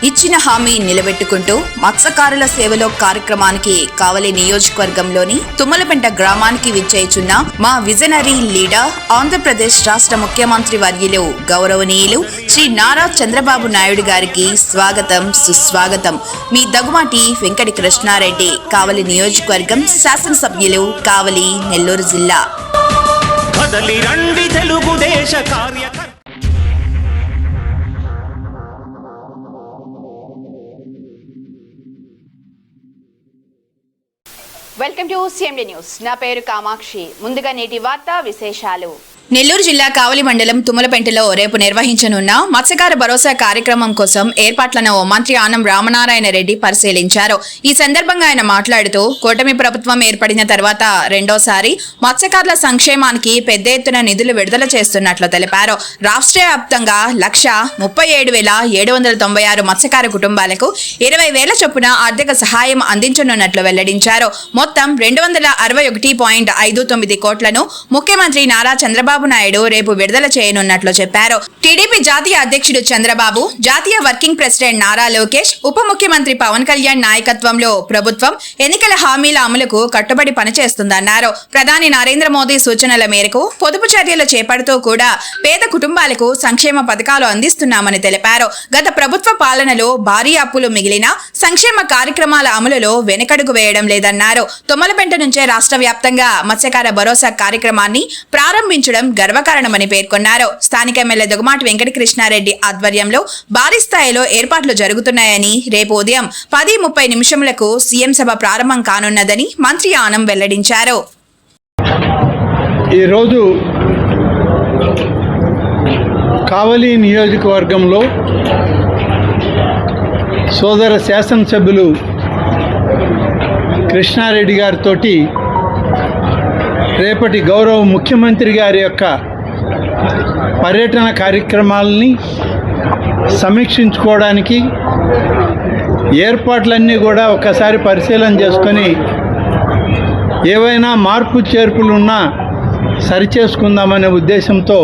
ఇచ్చిన హామీ నిలబెట్టుకుంటూ మత్స్యకారుల సేవలో కార్యక్రమానికి కావలి నియోజకవర్గంలోని తుమ్మలపెంట గ్రామానికి విచ్చేయుచున్న మా విజనరీ లీడర్ ఆంధ్రప్రదేశ్ రాష్ట్ర ముఖ్యమంత్రి వర్యులు గౌరవనీయులు శ్రీ నారా చంద్రబాబు నాయుడు గారికి స్వాగతం సుస్వాగతం. మీ దగ్గుమాటి వెంకట కృష్ణారెడ్డి, కావలి నియోజకవర్గం శాసనసభ్యులు, కావలి, నెల్లూరు జిల్లా. Welcome to CMD news. నా పేరు కామాక్షి. ముందుగా నేటి వార్తా విశేషాలు. నెల్లూరు జిల్లా కావలి మండలం తుమ్మలపెంటలో రేపు నిర్వహించనున్న మత్స్యకార భరోసా కార్యక్రమం కోసం ఏర్పాట్లను మంత్రి ఆనం రామనారాయణ రెడ్డి పరిశీలించారు. ఈ సందర్భంగా ఆయన మాట్లాడుతూ కూటమి ప్రభుత్వం ఏర్పడిన తర్వాత రెండోసారి మత్స్యకారుల సంక్షేమానికి పెద్ద ఎత్తున నిధులు విడుదల చేస్తున్నట్లు తెలిపారు. రాష్ట్ర వ్యాప్తంగా 137,796 మత్స్యకార కుటుంబాలకు 20,000 చొప్పున ఆర్థిక సహాయం అందించనున్నట్లు వెల్లడించారు. మొత్తం 261.59 కోట్లను ముఖ్యమంత్రి నారా చంద్రబాబు నాయుడు రేపు విడుదల చేయనున్నట్లు చెప్పారు. టీడీపీ జాతీయ అధ్యక్షుడు చంద్రబాబు, జాతీయ వర్కింగ్ ప్రెసిడెంట్ నారా లోకేష్, ఉప ముఖ్యమంత్రి పవన్ కళ్యాణ్ నాయకత్వంలో ప్రభుత్వం ఎన్నికల హామీల అమలుకు కట్టుబడి పనిచేస్తుందన్నారు. ప్రధాని నరేంద్ర మోదీ సూచనల మేరకు పొదుపు చర్యలు చేపడుతూ కూడా పేద కుటుంబాలకు సంక్షేమ పథకాలు అందిస్తున్నామని తెలిపారు. గత ప్రభుత్వ పాలనలో భారీ అప్పులు మిగిలిన సంక్షేమ కార్యక్రమాల అమలులో వెనకడుగు వేయడం లేదన్నారు. తుమ్మలపెంట నుంచే రాష్ట్ర వ్యాప్తంగా మత్స్యకార భరోసా కార్యక్రమాన్ని ప్రారంభించడం గర్వకారణమని పేర్కొన్నారు. స్థానిక ఎమ్మెల్యే దగ్గుమాటి వెంకట కృష్ణారెడ్డి ఆధ్వర్యంలో భారీ స్థాయిలో ఏర్పాట్లు జరుగుతున్నాయని, రేపు ఉదయం 10:30 సీఎం సభ ప్రారంభం కానున్నదని మంత్రి ఆనం వెల్లడించారు. ఈరోజు కావలి నియోజకవర్గంలో సోదర శాసనసభ్యులు కృష్ణారెడ్డి గారితో రేపటి గౌరవ ముఖ్యమంత్రి గారి యొక్క పర్యటన కార్యక్రమాలని సమీక్షించుకోవడానికి ఏర్పాట్లన్నీ కూడా ఒకసారి పరిశీలన చేసుకొని ఏవైనా మార్పు చేర్పులున్నా సరిచేసుకుందామనే ఉద్దేశంతో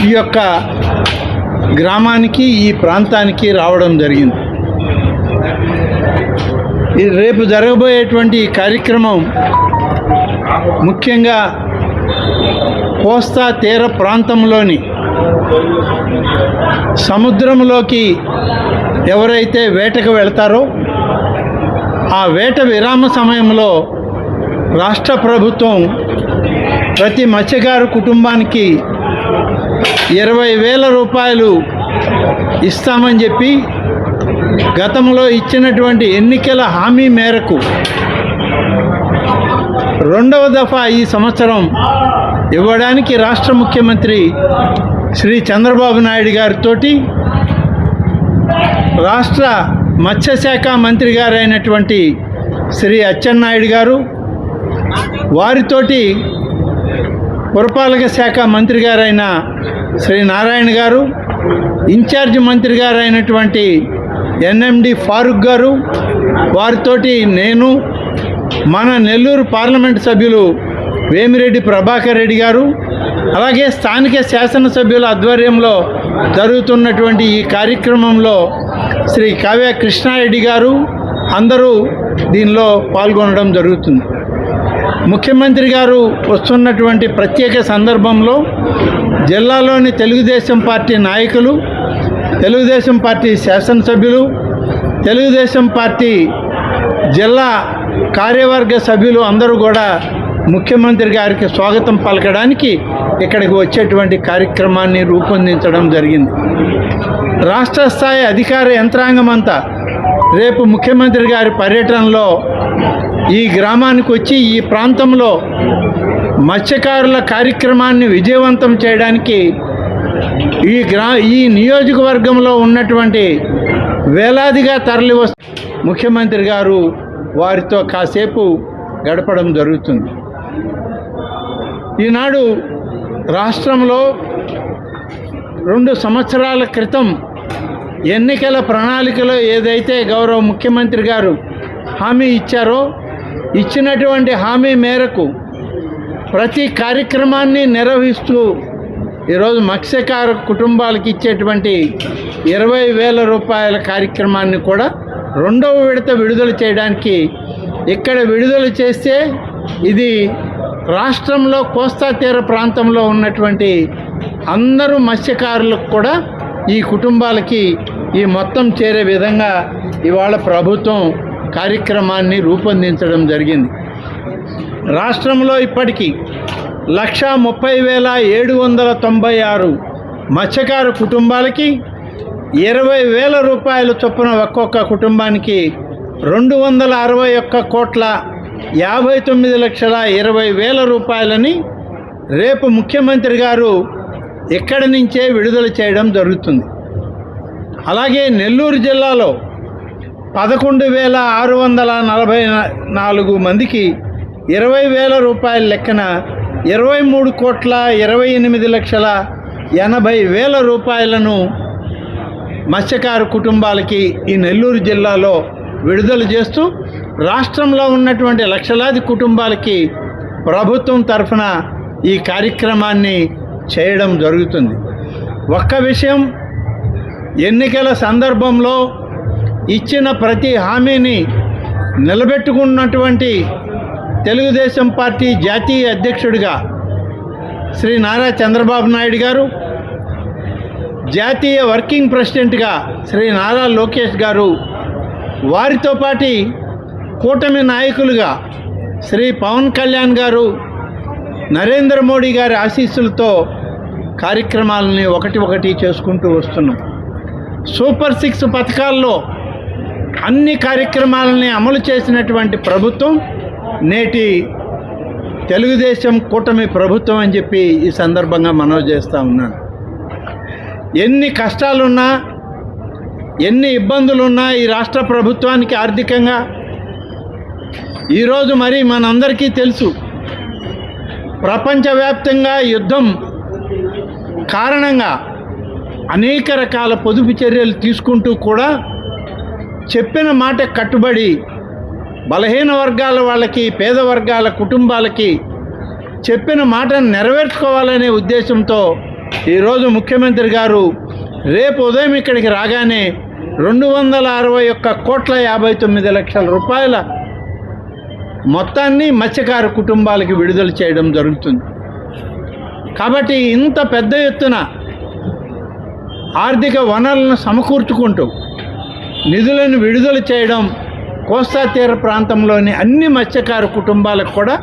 ఈ యొక్క గ్రామానికి, ఈ ప్రాంతానికి రావడం జరిగింది. రేపు జరగబోయేటువంటి కార్యక్రమం ముఖ్యంగా కోస్తా తీర ప్రాంతంలోని సముద్రంలోకి ఎవరైతే వేటకు వెళ్తారో ఆ వేట విరామ సమయంలో రాష్ట్ర ప్రభుత్వం ప్రతి మత్స్యకారు కుటుంబానికి 20,000 రూపాయలు ఇస్తామని చెప్పి గతంలో ఇచ్చినటువంటి ఎన్నికల హామీ మేరకు రెండవ దఫా ఈ సంవత్సరం ఇవ్వడానికి రాష్ట్ర ముఖ్యమంత్రి శ్రీ చంద్రబాబు నాయుడు గారితో రాష్ట్ర మత్స్యశాఖ మంత్రి గారైనటువంటి శ్రీ అచ్చెన్నాయుడు గారు, వారితోటి పురపాలక శాఖ మంత్రి గారైన శ్రీ నారాయణ గారు, ఇన్ఛార్జ్ మంత్రి గారైనటువంటి ఎన్ఎండి ఫారూక్ గారు, వారితోటి నేను, మన నెల్లూరు పార్లమెంటు సభ్యులు వేమిరెడ్డి ప్రభాకర్ రెడ్డి గారు, అలాగే స్థానిక శాసనసభ్యుల ఆధ్వర్యంలో జరుగుతున్నటువంటి ఈ కార్యక్రమంలో శ్రీ కావ్య కృష్ణారెడ్డి గారు అందరూ దీనిలో పాల్గొనడం జరుగుతుంది. ముఖ్యమంత్రి గారు వస్తున్నటువంటి ప్రత్యేక సందర్భంలో జిల్లాలోని తెలుగుదేశం పార్టీ నాయకులు, తెలుగుదేశం పార్టీ శాసనసభ్యులు, తెలుగుదేశం పార్టీ జిల్లా కార్యవర్గ సభ్యులు అందరూ కూడా ముఖ్యమంత్రి గారికి స్వాగతం పలకడానికి ఇక్కడికి వచ్చేటువంటి కార్యక్రమాన్ని రూపొందించడం జరిగింది. రాష్ట్ర స్థాయి అధికార యంత్రాంగం అంతా రేపు ముఖ్యమంత్రి గారి పర్యటనలో ఈ గ్రామానికి వచ్చి ఈ ప్రాంతంలో మత్స్యకారుల కార్యక్రమాన్ని విజయవంతం చేయడానికి ఈ నియోజకవర్గంలో ఉన్నటువంటి వేలాదిగా తరలి ముఖ్యమంత్రి గారు వారితో కాసేపు గడపడం జరుగుతుంది. ఈనాడు రాష్ట్రంలో 2 సంవత్సరాల క్రితం ఎన్నికల ప్రణాళికలో ఏదైతే గౌరవ ముఖ్యమంత్రి గారు హామీ ఇచ్చారో, ఇచ్చినటువంటి హామీ మేరకు ప్రతి కార్యక్రమాన్ని నిర్వహిస్తూ ఈరోజు మత్స్యకార కుటుంబాలకు ఇచ్చేటువంటి 20,000 రూపాయల కార్యక్రమాన్ని కూడా రెండవ విడత విడుదల చేయడానికి ఇక్కడ విడుదల చేస్తే ఇది రాష్ట్రంలో కోస్తా తీర ప్రాంతంలో ఉన్నటువంటి అందరూ మత్స్యకారులకు కూడా ఈ కుటుంబాలకి ఈ మొత్తం చేరే విధంగా ఇవాళ ప్రభుత్వం కార్యక్రమాన్ని రూపొందించడం జరిగింది. రాష్ట్రంలో ఇప్పటికీ 130,796 మత్స్యకార కుటుంబాలకి 20,000 రూపాయల చొప్పున ఒక్కొక్క కుటుంబానికి 261,59,20,000 రూపాయలని రేపు ముఖ్యమంత్రి గారు ఇక్కడి నుంచే విడుదల చేయడం జరుగుతుంది. అలాగే నెల్లూరు జిల్లాలో 11,644 మందికి 20,000 రూపాయల లెక్కన 23,28,80,000 రూపాయలను మత్స్యకార కుటుంబాలకి ఈ నెల్లూరు జిల్లాలో విడుదల చేస్తూ రాష్ట్రంలో ఉన్నటువంటి లక్షలాది కుటుంబాలకి ప్రభుత్వం తరఫున ఈ కార్యక్రమాన్ని చేయడం జరుగుతుంది. ఒక్క విషయం, ఎన్నికల సందర్భంలో ఇచ్చిన ప్రతి హామీని నిలబెట్టుకున్నటువంటి తెలుగుదేశం పార్టీ జాతీయ అధ్యక్షుడిగా శ్రీ నారా చంద్రబాబు నాయుడు గారు, జాతీయ వర్కింగ్ ప్రెసిడెంట్గా శ్రీ నారా లోకేష్ గారు, వారితో పాటు కూటమి నాయకులుగా శ్రీ పవన్ కళ్యాణ్ గారు, నరేంద్ర మోడీ గారి ఆశీస్సులతో కార్యక్రమాలని ఒకటి చేసుకుంటూ వస్తున్నాం. సూపర్ 6 పథకాల్లో అన్ని కార్యక్రమాలని అమలు చేసినటువంటి ప్రభుత్వం నేటి తెలుగుదేశం కూటమి ప్రభుత్వం అని చెప్పి ఈ సందర్భంగా మనవి చేస్తూ ఉన్నాను. ఎన్ని కష్టాలున్నా, ఎన్ని ఇబ్బందులున్నా ఈ రాష్ట్ర ప్రభుత్వానికి ఆర్థికంగా ఈరోజు మరి మనందరికీ తెలుసు, ప్రపంచవ్యాప్తంగా యుద్ధం కారణంగా అనేక రకాల పొదుపు చర్యలు తీసుకుంటూ కూడా చెప్పిన మాట కట్టుబడి బలహీన వర్గాల వాళ్ళకి, పేద వర్గాల కుటుంబాలకి చెప్పిన మాటను నెరవేర్చుకోవాలనే ఉద్దేశంతో ఈరోజు ముఖ్యమంత్రి గారు రేపు ఉదయం ఇక్కడికి రాగానే 261,59,00,000 రూపాయల మొత్తాన్ని మత్స్యకార కుటుంబాలకి విడుదల చేయడం జరుగుతుంది. కాబట్టి ఇంత పెద్ద ఎత్తున ఆర్థిక వనరులను సమకూర్చుకుంటూ నిధులను విడుదల చేయడం కోస్తా తీర ప్రాంతంలోని అన్ని మత్స్యకార కుటుంబాలకు కూడా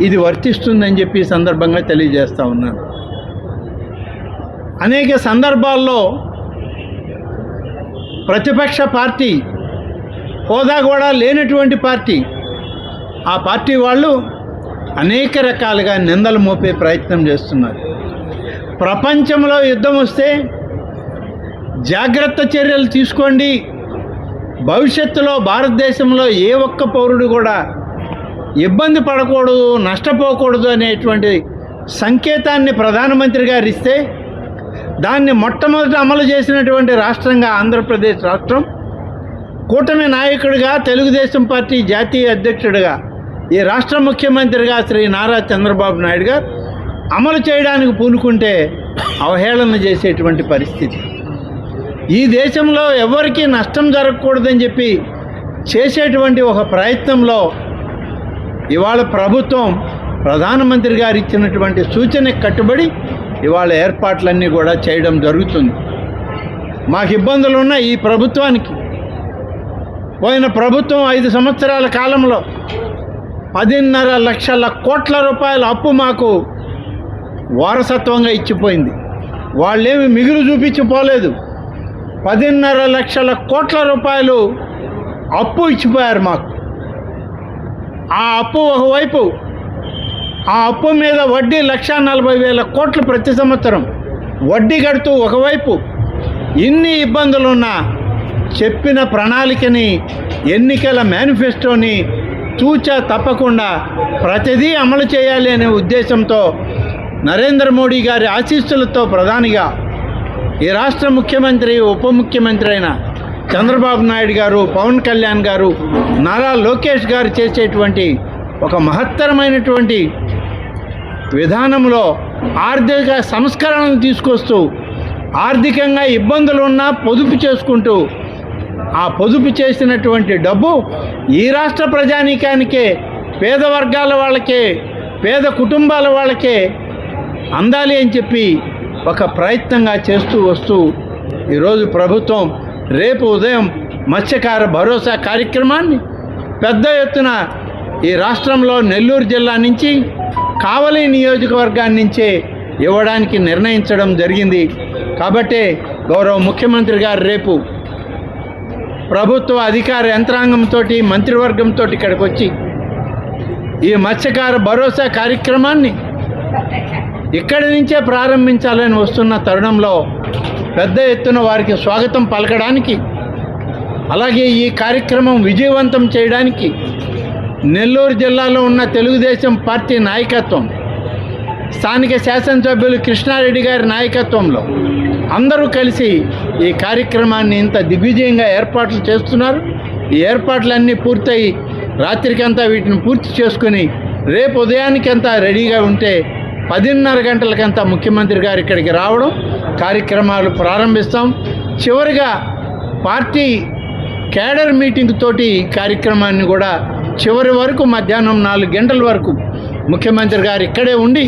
ఇది వర్తిస్తుందని చెప్పి ఈ సందర్భంగా తెలియజేస్తూ ఉన్నాను. అనేక సందర్భాల్లో ప్రతిపక్ష పార్టీ హోదా కూడా లేనటువంటి పార్టీ, ఆ పార్టీ వాళ్ళు అనేక రకాలుగా నిందలు మోపే ప్రయత్నం చేస్తున్నారు. ప్రపంచంలో యుద్ధం వస్తే జాగ్రత్త చర్యలు తీసుకోండి, భవిష్యత్తులో భారతదేశంలో ఏ ఒక్క పౌరుడు కూడా ఇబ్బంది పడకూడదు, నష్టపోకూడదు అనేటువంటి సంకేతాన్ని ప్రధానమంత్రి గారు ఇస్తే దాన్ని మొట్టమొదట అమలు చేసినటువంటి రాష్ట్రంగా ఆంధ్రప్రదేశ్ రాష్ట్రం, కూటమి నాయకుడిగా తెలుగుదేశం పార్టీ జాతీయ అధ్యక్షుడిగా ఈ రాష్ట్ర ముఖ్యమంత్రిగా శ్రీ నారా చంద్రబాబు నాయుడు గారు అమలు చేయడానికి పూనుకుంటే అవహేళన చేసేటువంటి పరిస్థితి. ఈ దేశంలో ఎవరికీ నష్టం జరగకూడదని చెప్పి చేసేటువంటి ఒక ప్రయత్నంలో ఇవాళ ప్రభుత్వం ప్రధానమంత్రి గారు ఇచ్చినటువంటి సూచనకు కట్టుబడి ఇవాళ ఏర్పాట్లన్నీ కూడా చేయడం జరుగుతుంది. మాకు ఇబ్బందులు ఉన్న ఈ ప్రభుత్వానికి పోయిన ప్రభుత్వం 5 సంవత్సరాల కాలంలో 10.5 లక్షల కోట్ల రూపాయల అప్పు మాకు వారసత్వంగా ఇచ్చిపోయింది. వాళ్ళేమి మిగులు చూపించిపోలేదు, 10.5 లక్షల కోట్ల రూపాయలు అప్పు ఇచ్చిపోయారు మాకు. ఆ అప్పు ఒకవైపు, ఆ అప్పు మీద వడ్డీ 1,40,000 కోట్లు ప్రతి సంవత్సరం వడ్డీ కడుతూ ఒకవైపు ఇన్ని ఇబ్బందులున్నా చెప్పిన ప్రణాళికని, ఎన్నికల మేనిఫెస్టోని తూచా తప్పకుండా ప్రతిదీ అమలు చేయాలి అనే ఉద్దేశంతో నరేంద్ర మోడీ గారి ఆశీస్సులతో ప్రధానిగా ఈ రాష్ట్ర ముఖ్యమంత్రి, ఉప ముఖ్యమంత్రి అయిన చంద్రబాబు నాయుడు గారు, పవన్ కళ్యాణ్ గారు, నారా లోకేష్ గారు చేసేటువంటి ఒక మహత్తరమైనటువంటి విధానంలో ఆర్థిక సంస్కరణలు తీసుకొస్తూ ఆర్థికంగా ఇబ్బందులు ఉన్నా పొదుపు చేసుకుంటూ ఆ పొదుపు చేసినటువంటి డబ్బు ఈ రాష్ట్ర ప్రజానీకానికే, పేద వర్గాల వాళ్ళకే, పేద కుటుంబాల వాళ్ళకే అందాలి అని చెప్పి ఒక ప్రయత్నంగా చేస్తూ వస్తూ ఈరోజు ప్రభుత్వం రేపు ఉదయం మత్స్యకార భరోసా కార్యక్రమాన్ని పెద్ద ఎత్తున ఈ రాష్ట్రంలో నెల్లూరు జిల్లా నుంచి కావలి నియోజకవర్గాన్ని నుంచే ఇవ్వడానికి నిర్ణయించడం జరిగింది. కాబట్టే గౌరవ ముఖ్యమంత్రి గారు రేపు ప్రభుత్వ అధికార యంత్రాంగంతో మంత్రివర్గంతో ఇక్కడికి వచ్చి ఈ మత్స్యకార భరోసా కార్యక్రమాన్ని ఇక్కడి నుంచే ప్రారంభించాలని వస్తున్న తరుణంలో పెద్ద ఎత్తున వారికి స్వాగతం పలకడానికి, అలాగే ఈ కార్యక్రమం విజయవంతం చేయడానికి నెల్లూరు జిల్లాలో ఉన్న తెలుగుదేశం పార్టీ నాయకత్వం, స్థానిక శాసనసభ్యులు కృష్ణారెడ్డి గారి నాయకత్వంలో అందరూ కలిసి ఈ కార్యక్రమాన్ని ఇంత దిగ్విజయంగా ఏర్పాట్లు చేస్తున్నారు. ఈ ఏర్పాట్లన్నీ పూర్తయి రాత్రికంతా వీటిని పూర్తి చేసుకుని రేపు ఉదయానికంతా రెడీగా ఉంటే 10:30 గంటలకంతా ముఖ్యమంత్రి గారు ఇక్కడికి రావడం, కార్యక్రమాలు ప్రారంభిస్తాం. చివరిగా పార్టీ కేడర్ మీటింగ్ తోటి ఈ కార్యక్రమాన్ని కూడా చివరి వరకు మధ్యాహ్నం 4 గంటల వరకు ముఖ్యమంత్రి గారు ఇక్కడే ఉండి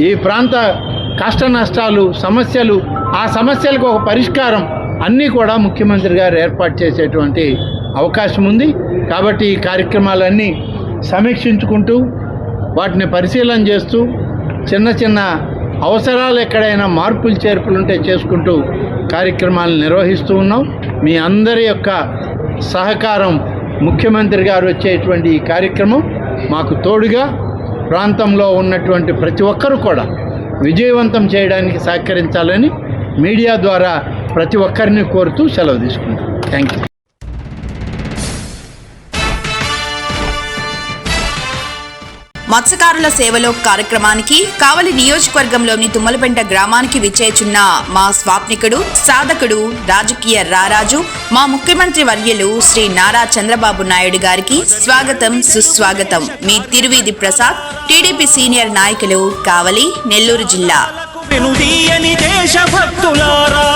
ఈ ప్రాంత కష్ట నష్టాలు, సమస్యలు, ఆ సమస్యలకు ఒక పరిష్కారం అన్నీ కూడా ముఖ్యమంత్రి గారు ఏర్పాటు చేసేటువంటి అవకాశం ఉంది. కాబట్టి ఈ కార్యక్రమాలన్నీ సమీక్షించుకుంటూ వాటిని పరిశీలన చేస్తూ చిన్న చిన్న అవసరాలు ఎక్కడైనా మార్పులు చేర్పులు ఉంటే చేసుకుంటూ కార్యక్రమాలు నిర్వహిస్తూ ఉన్నాం. మీ అందరి యొక్క సహకారం ముఖ్యమంత్రి గారు వచ్చేటువంటి ఈ కార్యక్రమం మాకు తోడుగా ప్రాంతంలో ఉన్నటువంటి ప్రతి ఒక్కరూ కూడా విజయవంతం చేయడానికి సహకరించాలని మీడియా ద్వారా ప్రతి ఒక్కరిని కోరుతూ సెలవు తీసుకుంటాం. Thank you. మత్స్యకారుల సేవలో కార్యక్రమానికి కావలి నియోజకవర్గంలోని తుమ్మలపెంట గ్రామానికి విచ్చేచున్న మా స్వాప్నికుడు, సాధకుడు, రాజకీయ రారాజు, మా ముఖ్యమంత్రి వర్యులు శ్రీ నారా చంద్రబాబు నాయుడు గారికి స్వాగతం, సుస్వాగతం. మీ తిరువీధి ప్రసాద్, టీడీపీ సీనియర్ నాయకులు, కావలి, నెల్లూరు జిల్లా. దేశభక్తులారా